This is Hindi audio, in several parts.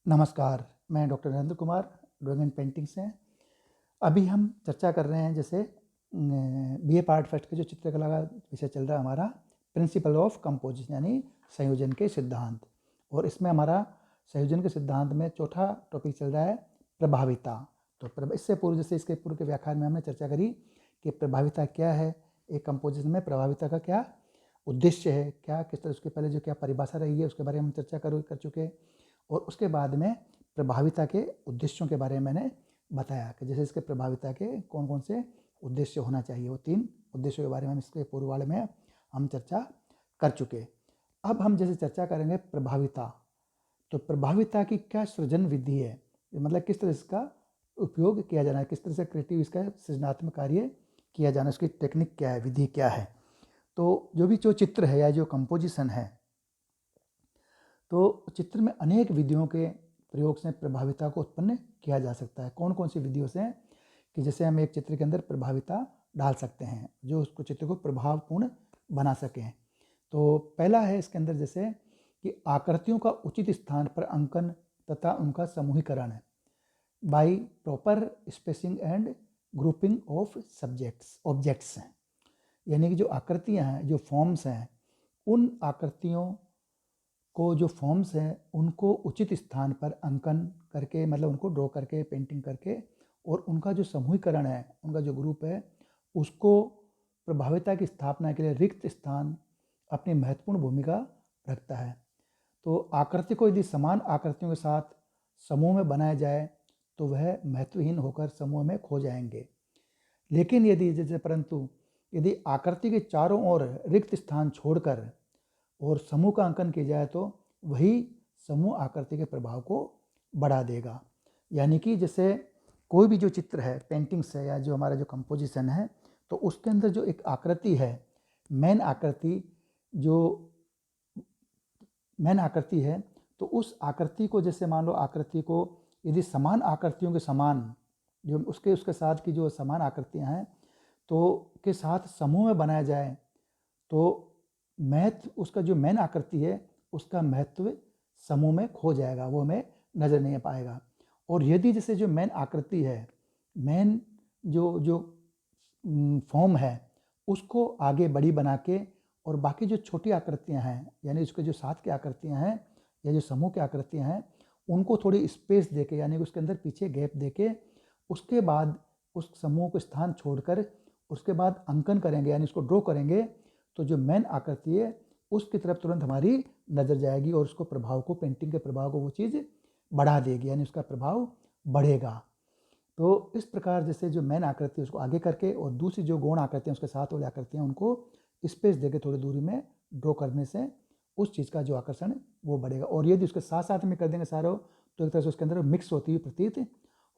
नमस्कार, मैं doctor Narendra Kumar, drawing and painting से। अभी हम चर्चा कर रहे हैं जैसे बीए पार्ट फर्स्ट का जो चित्रकला का विषय चल रहा है हमारा, प्रिंसिपल ऑफ कंपोजिशन यानी संयोजन के सिद्धांत। और इसमें हमारा संयोजन के सिद्धांत में चौथा टॉपिक चल रहा है प्रभाविता। तो इससे पूर्व जैसे इसके पूर्व के व्याख्यान में हमने चर्चा करी कि प्रभाविता क्या है, एक कंपोजिशन में प्रभाविता का क्या उद्देश्य है, क्या किस तरह उसके पहले जो क्या परिभाषा रही है उसके बारे में हम चर्चा कर चुके। और उसके बाद में प्रभाविता के उद्देश्यों के बारे में मैंने बताया कि जैसे इसके प्रभाविता के कौन कौन से उद्देश्य होना चाहिए, वो 3 उद्देश्यों के बारे में इसके पूर्व वाले में हम चर्चा कर चुके। अब हम जैसे चर्चा करेंगे प्रभाविता, तो प्रभाविता की क्या सृजन विधि है, मतलब किस तरह इसका उपयोग किया जाना है, किस तरह से क्रिएटिव इसका सृजनात्मक कार्य किया जाना है, उसकी टेक्निक क्या है, विधि क्या है। तो जो चित्र है या जो कंपोजिशन है, तो चित्र में अनेक विधियों के प्रयोग से प्रभाविता को उत्पन्न किया जा सकता है। कौन कौन सी विधियों से, कि जैसे हम एक चित्र के अंदर प्रभाविता डाल सकते हैं जो उसको चित्र को प्रभावपूर्ण बना सकें। तो पहला है इसके अंदर जैसे कि आकृतियों का उचित स्थान पर अंकन तथा उनका समूहीकरण by proper spacing and grouping of objects हैं। यानी कि जो आकृतियाँ हैं, जो फॉर्म्स हैं, उन आकृतियों को जो फॉर्म्स हैं उनको उचित स्थान पर अंकन करके, मतलब उनको ड्रॉ करके, पेंटिंग करके, और उनका जो समूहीकरण है, उनका जो ग्रुप है, उसको प्रभाविता की स्थापना के लिए रिक्त स्थान अपनी महत्वपूर्ण भूमिका रखता है। तो आकृति को यदि समान आकृतियों के साथ समूह में बनाया जाए तो वह महत्वहीन होकर समूह में खो जाएंगे। लेकिन यदि आकृति के चारों ओर रिक्त स्थान छोड़कर और समूह का अंकन किया जाए तो वही समूह आकृति के प्रभाव को बढ़ा देगा। यानी कि जैसे कोई भी जो चित्र है, पेंटिंग्स है, या जो हमारा जो कंपोजिशन है, तो उसके अंदर जो एक आकृति है, मेन आकृति है, तो उस आकृति को, जैसे मान लो आकृति को यदि समान आकृतियों के समान, जो उसके साथ की जो समान आकृतियाँ हैं तो के साथ समूह में बनाया जाए तो महत्व, उसका जो मेन आकृति है उसका महत्व समूह में खो जाएगा, वो हमें नज़र नहीं पाएगा। और यदि जैसे जो मेन आकृति है, मेन जो फॉर्म है, उसको आगे बड़ी बना के और बाकी जो छोटी आकृतियां हैं, यानी उसके जो साथ की आकृतियां हैं या जो समूह की आकृतियां हैं, उनको थोड़ी स्पेस देके, यानी उसके अंदर पीछे गैप देके, उसके बाद उस समूह को स्थान छोड़कर उसके बाद अंकन करेंगे, यानी उसको ड्रॉ करेंगे, तो जो मेन आकृति है उसकी तरफ तुरंत हमारी नज़र जाएगी और उसको प्रभाव को, पेंटिंग के प्रभाव को वो चीज़ बढ़ा देगी, यानी उसका प्रभाव बढ़ेगा। तो इस प्रकार जैसे जो मेन आकृति है उसको आगे करके और दूसरी जो गौण आकृतियाँ उसके साथ वाली आकृतियाँ उनको स्पेस देके थोड़ी दूरी में ड्रॉ करने से उस चीज़ का जो आकर्षण वो बढ़ेगा। और यदि उसके साथ साथ में कर देंगे सारों, तो एक तरह से उसके अंदर मिक्स होती हुई प्रतीत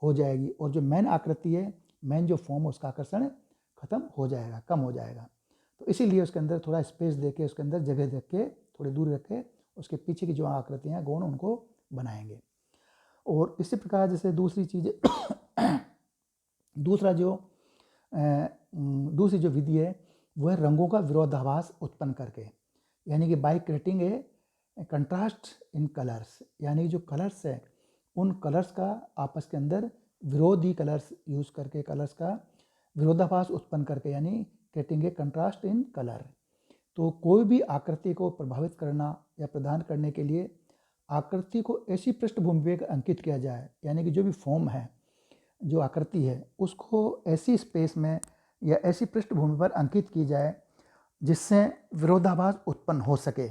हो जाएगी और जो मेन आकृति है, मेन जो फॉर्म है, उसका आकर्षण खत्म हो जाएगा, कम हो जाएगा। तो इसीलिए उसके अंदर थोड़ा स्पेस देके, उसके अंदर जगह रख के, थोड़ी दूर रख के, उसके पीछे की जो आकृतियाँ हैं गौण, उनको बनाएंगे। और इसी प्रकार जैसे दूसरी चीज़ दूसरी जो विधि है वो है रंगों का विरोधाभास उत्पन्न करके, यानी कि by creating a contrast in colours, यानी जो कलर्स है उन कलर्स का आपस के अंदर विरोधी कलर्स यूज़ करके, कलर्स का विरोधाभास उत्पन्न करके, यानी creating a contrast in colour. तो कोई भी आकृति को प्रभावित करना या प्रदान करने के लिए आकृति को ऐसी पृष्ठभूमि पर अंकित किया जाए, यानी कि जो भी फॉर्म है, जो आकृति है, उसको ऐसी स्पेस में या ऐसी पृष्ठभूमि पर अंकित की जाए जिससे विरोधाभास उत्पन्न हो सके।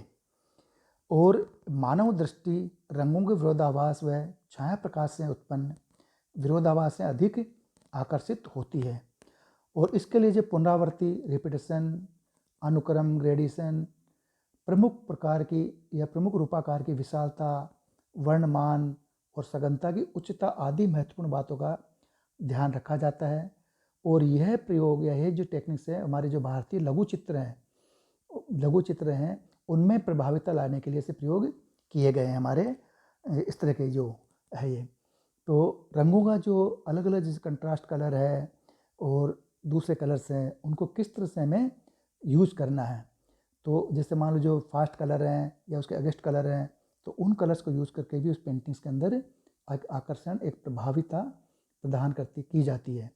और मानव दृष्टि रंगों के विरोधाभास व छाया प्रकाश से उत्पन्न विरोधाभास से अधिक आकर्षित होती है। और इसके लिए जो पुनरावृत्ति, रिपीटेशन, अनुक्रम, ग्रेडेशन, प्रमुख प्रकार की या प्रमुख रूपाकार की विशालता, वर्णमान और सघनता की उच्चता आदि महत्वपूर्ण बातों का ध्यान रखा जाता है। और यह प्रयोग या यह जो टेक्निक्स है हमारे जो भारतीय लघु चित्र हैं उनमें प्रभाविता लाने के लिए से प्रयोग किए गए हैं हमारे इस तरह के जो है ये। तो रंगों का जो अलग अलग जैसे कंट्रास्ट कलर है और दूसरे कलर्स हैं, उनको किस तरह से हमें यूज़ करना है। तो जैसे मान लो जो फास्ट कलर हैं या उसके अगेंस्ट कलर हैं तो उन कलर्स को यूज़ करके भी उस पेंटिंग्स के अंदर एक आकर्षण, एक प्रभाविता प्रदान की जाती है।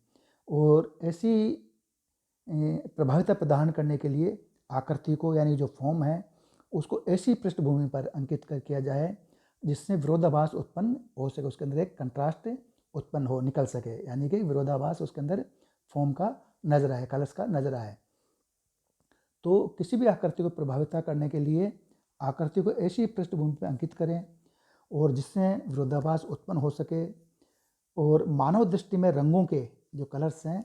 और ऐसी प्रभाविता प्रदान करने के लिए आकृति को, यानी जो फॉर्म है, उसको ऐसी पृष्ठभूमि पर अंकित किया जाए जिससे विरोधाभास उत्पन्न हो सके, उसके अंदर एक कंट्रास्ट उत्पन्न हो निकल सके, यानी कि विरोधाभास उसके अंदर फॉर्म का नजर आए, कलर्स का नजर आए। तो किसी भी आकृति को प्रभावित करने के लिए आकृति को ऐसी पृष्ठभूमि पर अंकित करें और जिससे विरोधाभास उत्पन्न हो सके, और मानव दृष्टि में रंगों के जो कलर्स हैं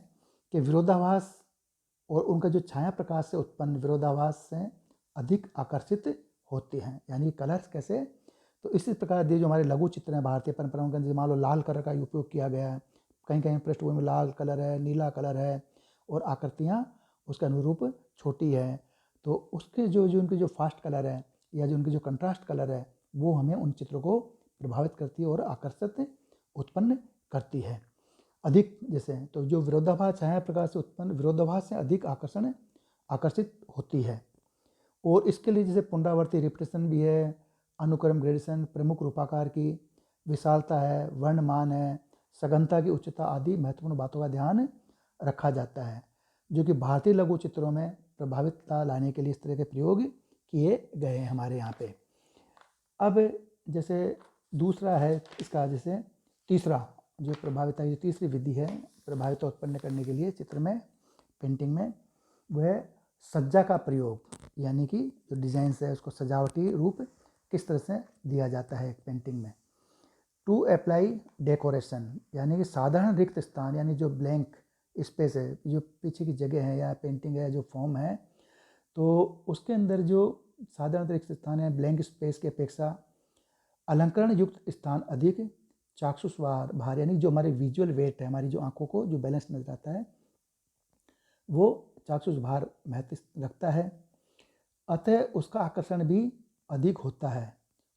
के विरोधाभास और उनका जो छाया प्रकाश से उत्पन्न विरोधाभास से अधिक आकर्षित होते हैं। यानी कलर्स कैसे, तो इसी प्रकार जो हमारे लघु चित्र हैं भारतीय परंपराओं के अंदर, मान लो लाल कलर का उपयोग किया गया है, कहीं कहीं पृष्ठभूमि में लाल कलर है, नीला कलर है, और आकृतियाँ उसके अनुरूप छोटी है, तो उसके जो उनके जो फास्ट कलर है या जो उनके जो कंट्रास्ट कलर है, वो हमें उन चित्रों को प्रभावित करती है और आकर्षित उत्पन्न करती है अधिक। जैसे तो जो विरोधाभास छाया प्रकाश से उत्पन्न विरोधाभास से अधिक आकर्षित होती है। और इसके लिए जैसे पुनरावर्ती रिपीटेशन भी है, अनुक्रम ग्रेडेशन, प्रमुख रूपाकार की विशालता है, वर्णमान है, सघनता की उच्चता आदि महत्वपूर्ण बातों का ध्यान रखा जाता है, जो कि भारतीय लघु चित्रों में प्रभावितता लाने के लिए इस तरह के प्रयोग किए गए हैं हमारे यहाँ पे। अब जैसे दूसरा है इसका, जैसे तीसरा जो प्रभाविता की तीसरी विधि है प्रभाविता उत्पन्न करने के लिए चित्र में, पेंटिंग में, वह है सज्जा का प्रयोग, यानी कि जो डिजाइन्स है उसको सजावटी रूप किस तरह से दिया जाता है एक पेंटिंग में। टू अप्लाई डेकोरेशन, यानी कि साधारण रिक्त स्थान, यानी जो ब्लैंक स्पेस है, जो पीछे की जगह है या पेंटिंग है, जो फॉर्म है, तो उसके अंदर जो साधारण रिक्त स्थान है, ब्लैंक स्पेस की अपेक्षा अलंकरण युक्त स्थान अधिक चाक्षुष भार, यानी जो हमारे विजुअल वेट है, हमारी जो आंखों को जो बैलेंस नजर आता है, वो चाक्षुष भार महत्व रखता है, अतः उसका आकर्षण भी अधिक होता है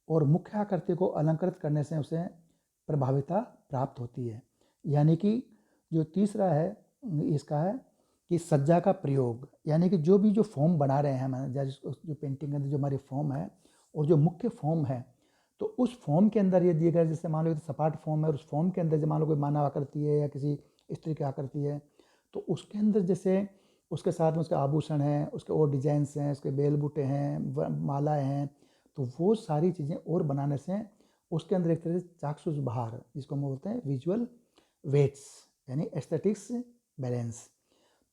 और मुख्य आकृति को अलंकृत करने से उसे प्रभाविता प्राप्त होती है। यानी कि जो तीसरा है इसका है कि सज्जा का प्रयोग, यानी कि जो भी जो फॉर्म बना रहे हैं हम, जो पेंटिंग के अंदर जो हमारी फॉर्म है और जो मुख्य फॉर्म है, तो उस फॉर्म के अंदर ये दिए गए, जैसे मान लो सपाट फॉर्म है और उस फॉर्म के अंदर जब मान लो कोई मानव आकृति है या किसी स्त्री की आकृति है, तो उसके अंदर जैसे उसके साथ में उसके आभूषण हैं, उसके और डिजाइन्स हैं, उसके बेल बूटे हैं, मालाएं हैं, तो वो सारी चीज़ें और बनाने से उसके अंदर एक तरह से चाक्षुष भार, जिसको हम बोलते हैं विजुअल वेट्स, यानी एस्थेटिक्स बैलेंस,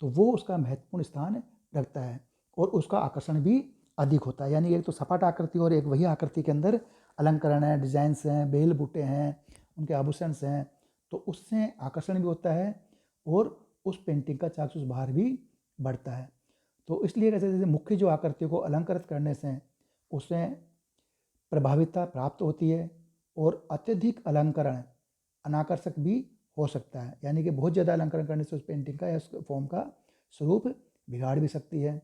तो वो उसका महत्वपूर्ण स्थान रखता है और उसका आकर्षण भी अधिक होता है। यानी एक तो सपाट आकृति और एक वही आकृति के अंदर अलंकरण है, डिजाइन्स हैं, बेल बूटे हैं, उनके आभूषण हैं, तो उससे आकर्षण भी होता है और उस पेंटिंग का चाक्षुष भार भी बढ़ता है। तो इसलिए कैसे जैसे मुख्य जो आकृति को अलंकृत करने से उससे प्रभाविता प्राप्त होती है और अत्यधिक अलंकरण अनाकर्षक भी हो सकता है, यानी कि बहुत ज़्यादा अलंकरण करने से उस पेंटिंग का या उस फॉर्म का स्वरूप बिगाड़ भी सकती है।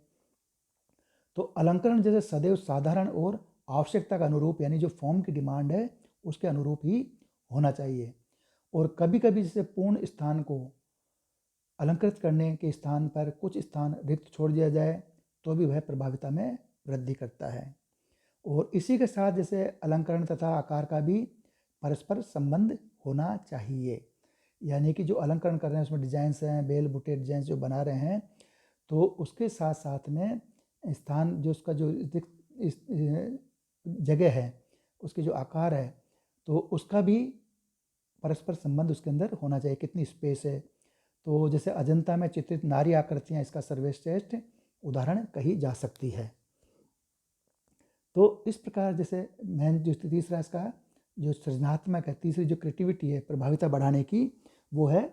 तो अलंकरण जैसे सदैव साधारण और आवश्यकता का अनुरूप, यानी जो फॉर्म की डिमांड है उसके अनुरूप ही होना चाहिए, और कभी कभी जैसे पूर्ण स्थान को अलंकृत करने के स्थान पर कुछ स्थान रिक्त छोड़ दिया जाए तो भी वह प्रभाविता में वृद्धि करता है। और इसी के साथ जैसे अलंकरण तथा आकार का भी परस्पर संबंध होना चाहिए, यानी कि जो अलंकरण कर रहे हैं उसमें डिजाइन्स हैं, बेल बूटे डिजाइन जो बना रहे हैं, तो उसके साथ साथ में स्थान जो उसका जो जगह है, उसके जो आकार है, तो उसका भी परस्पर संबंध उसके अंदर होना चाहिए, कितनी स्पेस है। तो जैसे अजंता में चित्रित नारी आकृतियाँ इसका सर्वश्रेष्ठ उदाहरण कही जा सकती है। तो इस प्रकार जैसे मैं जो तीसरा इसका जो सृजनात्मक है, तीसरी जो क्रिएटिविटी है प्रभाविता बढ़ाने की, वो है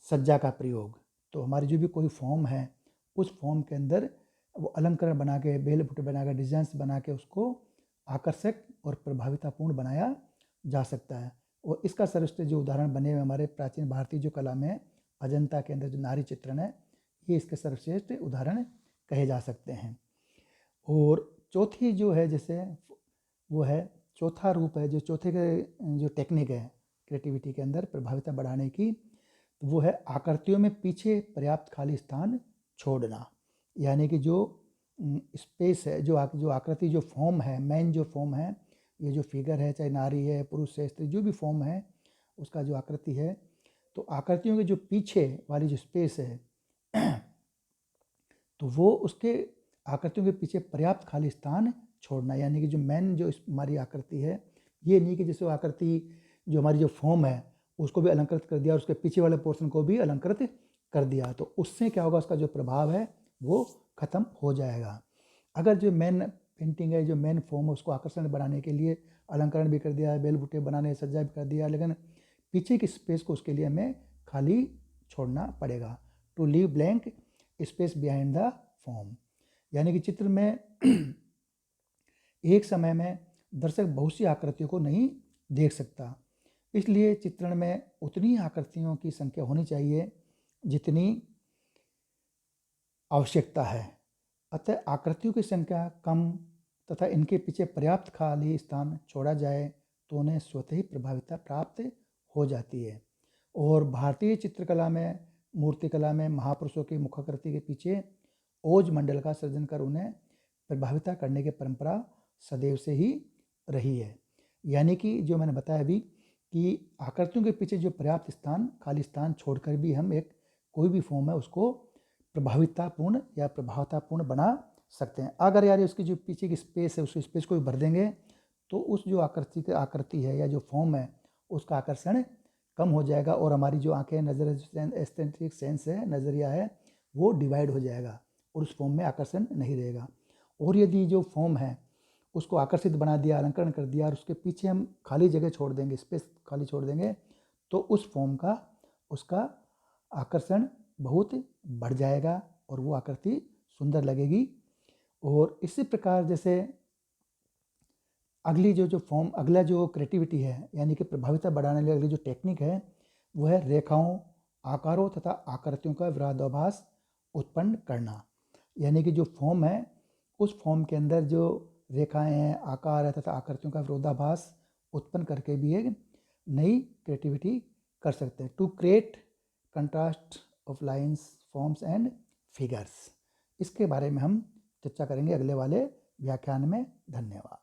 सज्जा का प्रयोग। तो हमारी जो भी कोई फॉर्म है उस फॉर्म के अंदर वो अलंकरण बना के, बेल बूटे बना के, डिजाइन्स बना के उसको आकर्षक और प्रभावितापूर्ण बनाया जा सकता है। और इसका सर्वश्रेष्ठ जो उदाहरण बने हुए हमारे प्राचीन भारतीय जो कला में अजंता के अंदर जो नारी चित्रण है, ये इसके सर्वश्रेष्ठ उदाहरण कहे जा सकते हैं। और चौथी जो है जैसे वो है चौथा रूप है, जो चौथे के जो टेक्निक है क्रिएटिविटी के अंदर प्रभाविता बढ़ाने की, वो है आकृतियों में पीछे पर्याप्त खाली स्थान छोड़ना। यानी कि जो स्पेस है, जो आकृति जो फॉर्म है, मेन जो फॉर्म है, ये जो फिगर है, चाहे नारी है, पुरुष है, स्त्री, जो भी फॉर्म है उसका जो आकृति है, तो आकृतियों के जो पीछे वाली जो स्पेस है तो वो उसके आकृतियों के पीछे पर्याप्त खाली स्थान छोड़ना, यानी कि जो मेन जो हमारी आकृति है, ये नहीं कि जैसे वो आकृति जो हमारी जो फॉर्म है उसको भी अलंकृत कर दिया और उसके पीछे वाले पोर्शन को भी अलंकृत कर दिया, तो उससे क्या होगा, उसका जो प्रभाव है वो खत्म हो जाएगा। अगर जो मेन पेंटिंग है, जो मेन फॉर्म है, उसको आकर्षण बनाने के लिए अलंकरण भी कर दिया, बेल बूटे बनाने सज्जा भी कर दिया, लेकिन पीछे की स्पेस को उसके लिए हमें खाली छोड़ना पड़ेगा, to leave blank space behind the form. यानी कि चित्र में एक समय में दर्शक बहुत सी आकृतियों को नहीं देख सकता, इसलिए चित्रण में उतनी आकृतियों की संख्या होनी चाहिए जितनी आवश्यकता है। अतः आकृतियों की संख्या कम तथा इनके पीछे पर्याप्त खाली स्थान छोड़ा जाए तो उन्हें स्वतः ही प्रभाविता प्राप्त हो जाती है। और भारतीय चित्रकला में, मूर्तिकला में महापुरुषों की मुखाकृति के पीछे ओज मंडल का सृजन कर उन्हें प्रभाविता करने की परंपरा सदैव से ही रही है। यानी कि जो मैंने बताया अभी कि आकृतियों के पीछे जो पर्याप्त स्थान, खाली स्थान छोड़कर भी हम एक कोई भी फॉर्म है उसको प्रभावितापूर्ण या प्रभावतापूर्ण बना सकते हैं। अगर यार उसकी जो पीछे की स्पेस है, उस स्पेस को भी भर देंगे तो उस जो आकृति है या जो फॉर्म है उसका आकर्षण कम हो जाएगा और हमारी जो आंखें, नज़र, एस्थेटिक सेंस है, नज़रिया है, वो डिवाइड हो जाएगा और उस फॉर्म में आकर्षण नहीं रहेगा। और यदि जो फॉर्म है उसको आकर्षित बना दिया, अलंकरण कर दिया और उसके पीछे हम खाली जगह छोड़ देंगे, स्पेस खाली छोड़ देंगे, तो उस फॉर्म का, उसका आकर्षण बहुत बढ़ जाएगा और वो आकृति सुंदर लगेगी। और इसी प्रकार जैसे अगली जो फॉर्म, अगला जो क्रिएटिविटी है, यानी कि प्रभाविता बढ़ाने के लिए अगली जो टेक्निक है वो है रेखाओं, आकारों तथा आकृतियों का विरोधाभास उत्पन्न करना। यानी कि जो फॉर्म है उस फॉर्म के अंदर जो रेखाएं हैं, आकार है तथा आकृतियों का विरोधाभास उत्पन्न करके भी एक नई क्रिएटिविटी कर सकते हैं, to create contrast of lines, forms and figures. इसके बारे में हम चर्चा करेंगे अगले वाले व्याख्यान में। धन्यवाद।